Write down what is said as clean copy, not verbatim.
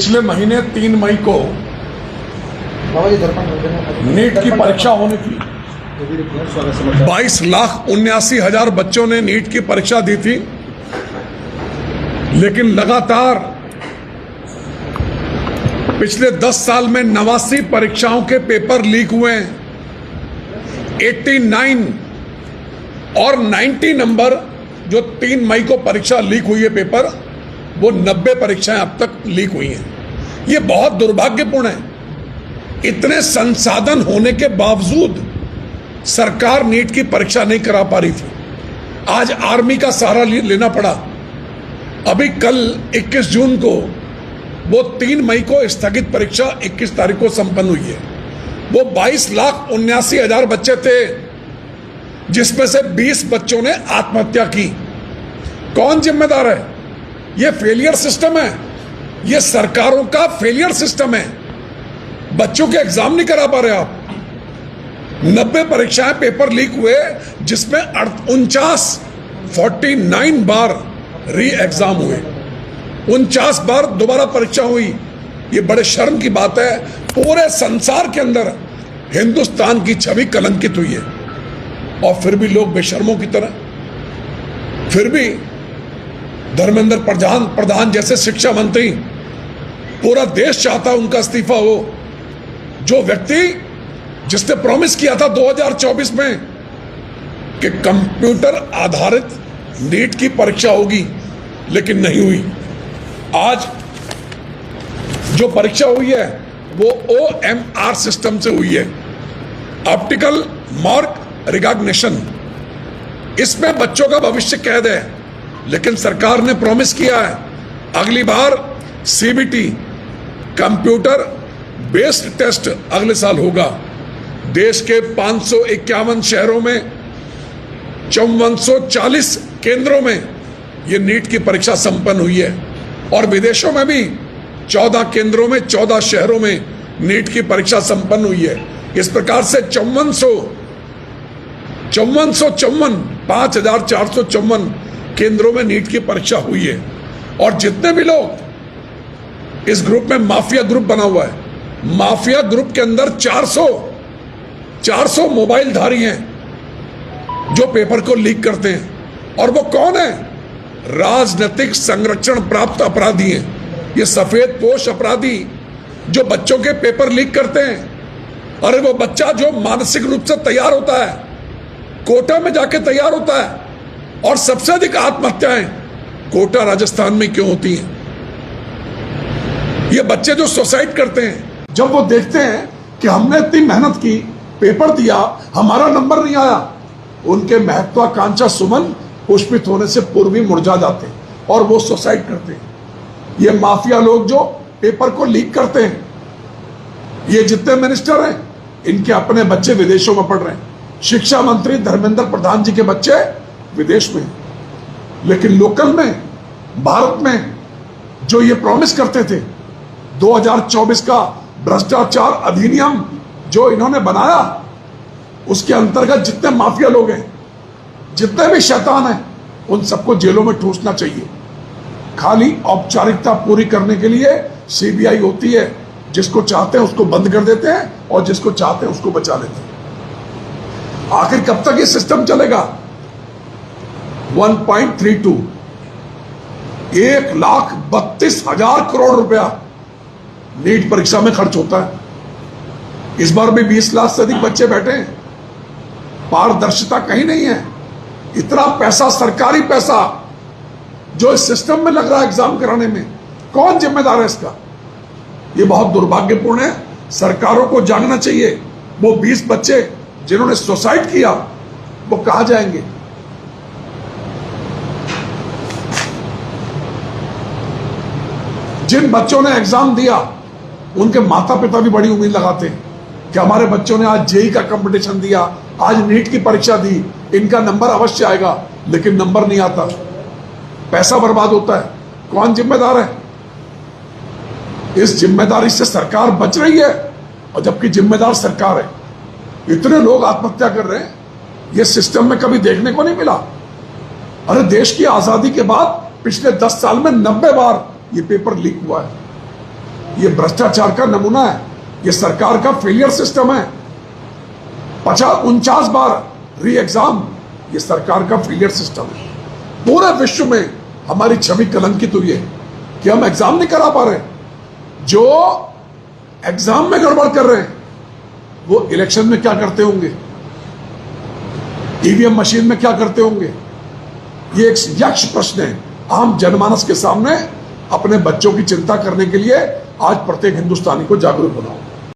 पिछले महीने 3 मई को नीट की परीक्षा होनी थी। 22,79,000 बच्चों ने नीट की परीक्षा दी थी, लेकिन लगातार पिछले 10 साल में 89 परीक्षाओं के पेपर लीक हुए हैं। 89 और 90 नंबर जो 3 मई को परीक्षा लीक हुई है पेपर, वो 90 परीक्षाएं अब तक लीक हुई हैं। ये बहुत दुर्भाग्यपूर्ण है। इतने संसाधन होने के बावजूद सरकार नीट की परीक्षा नहीं करा पा रही थी। आज आर्मी का सहारा लेना पड़ा। अभी कल 21 जून को वो 3 मई को स्थगित परीक्षा 21 तारीख को संपन्न हुई है। वो 22,79,000 बच्चे थे, जिसमें से 20 बच्चों ने आत्महत्या की। कौन जिम्मेदार है? ये फेलियर सिस्टम है। ये सरकारों का फेलियर सिस्टम है। बच्चों के एग्जाम नहीं करा पा रहे आप। 90 परीक्षाएं पेपर लीक हुए, जिसमें 49 बार री एग्जाम हुए, 49 बार दोबारा परीक्षा हुई। ये बड़े शर्म की बात है। पूरे संसार के अंदर हिंदुस्तान की छवि कलंकित हुई है, और फिर भी लोग बेशर्मों की तरह, फिर भी धर्मेंद्र प्रधान जैसे शिक्षा मंत्री, पूरा देश चाहता उनका इस्तीफा हो। जो व्यक्ति जिसने प्रॉमिस किया था 2024 में कि कंप्यूटर आधारित नीट की परीक्षा होगी, लेकिन नहीं हुई। आज जो परीक्षा हुई है वो OMR सिस्टम से हुई है, ऑप्टिकल मार्क रिकॉग्निशन। इसमें बच्चों का भविष्य कैद है, लेकिन सरकार ने प्रॉमिस किया है अगली बार CBT कंप्यूटर बेस्ड टेस्ट अगले साल होगा। देश के 551 शहरों में 5440 केंद्रों में यह नीट की परीक्षा संपन्न हुई है, और विदेशों में भी 14 केंद्रों में 14 शहरों में नीट की परीक्षा संपन्न हुई है। इस प्रकार से 5,454 केंद्रों में नीट की परीक्षा हुई है। और जितने भी लोग इस ग्रुप में माफिया ग्रुप बना हुआ है, माफिया ग्रुप के अंदर 400 मोबाइल धारी हैं जो पेपर को लीक करते हैं। और वो कौन है? राजनीतिक संरक्षण प्राप्त अपराधी हैं। ये सफेद पोश अपराधी जो बच्चों के पेपर लीक करते हैं। अरे वो बच्चा जो मानसिक रूप से तैयार होता है, कोटा में जाके तैयार होता है, और सबसे अधिक आत्महत्याएं कोटा राजस्थान में क्यों होती हैं? ये बच्चे जो सुसाइड करते हैं, जब वो देखते हैं कि हमने इतनी मेहनत की, पेपर दिया, हमारा नंबर नहीं आया, उनके महत्वाकांक्षा सुमन पुष्पित होने से पूर्व ही मुरझा जाते हैं और वो सुसाइड करते हैं। ये माफिया लोग जो पेपर को लीक करते हैं, ये जितने मिनिस्टर हैं, इनके अपने बच्चे विदेशों में पढ़ रहे हैं। शिक्षा मंत्री धर्मेंद्र प्रधान जी के बच्चे विदेश में, लेकिन लोकल में, भारत में जो ये प्रॉमिस करते थे, 2024 का भ्रष्टाचार अधिनियम जो इन्होंने बनाया, उसके अंतर्गत जितने माफिया लोग हैं, जितने भी शैतान हैं, उन सबको जेलों में ठूसना चाहिए। खाली औपचारिकता पूरी करने के लिए CBI होती है। जिसको चाहते हैं उसको बंद कर देते हैं, और जिसको चाहते हैं उसको बचा लेते हैं। आखिर कब तक ये सिस्टम चलेगा? 1.32 1,32,000 करोड़ रुपया नीट परीक्षा में खर्च होता है। इस बार भी 20 लाख से अधिक बच्चे बैठे हैं। पारदर्शिता कहीं नहीं है। इतना पैसा, सरकारी पैसा जो इस सिस्टम में लग रहा है एग्जाम कराने में, कौन जिम्मेदार है इसका? ये बहुत दुर्भाग्यपूर्ण है। सरकारों को जानना चाहिए वो 20 बच्चे जिन्होंने सुसाइड किया, वो कहां जाएंगे? जिन बच्चों ने एग्जाम दिया, उनके माता पिता भी बड़ी उम्मीद लगाते हैं कि हमारे बच्चों ने आज JEE का कंपटीशन दिया, आज नीट की परीक्षा दी, इनका नंबर अवश्य आएगा, लेकिन नंबर नहीं आता, पैसा बर्बाद होता है। कौन जिम्मेदार है? इस जिम्मेदारी से सरकार बच रही है, और जबकि जिम्मेदार सरकार है। इतने लोग आत्महत्या कर रहे हैं, यह सिस्टम में कभी देखने को नहीं मिला। अरे देश की आजादी के बाद पिछले 10 साल में 90 बार ये पेपर लीक हुआ है। ये भ्रष्टाचार का नमूना है, ये सरकार का फेलियर सिस्टम है। 49 बार री एग्जाम, ये सरकार का फेलियर सिस्टम है। पूरे विश्व में हमारी छवि कलंकित हुई है कि हम एग्जाम नहीं करा पा रहे। जो एग्जाम में गड़बड़ कर रहे हैं वो इलेक्शन में क्या करते होंगे, ईवीएम मशीन में क्या करते होंगे? ये एक यक्ष प्रश्न है आम जनमानस के सामने। अपने बच्चों की चिंता करने के लिए आज प्रत्येक हिंदुस्तानी को जागरूक बनाओ।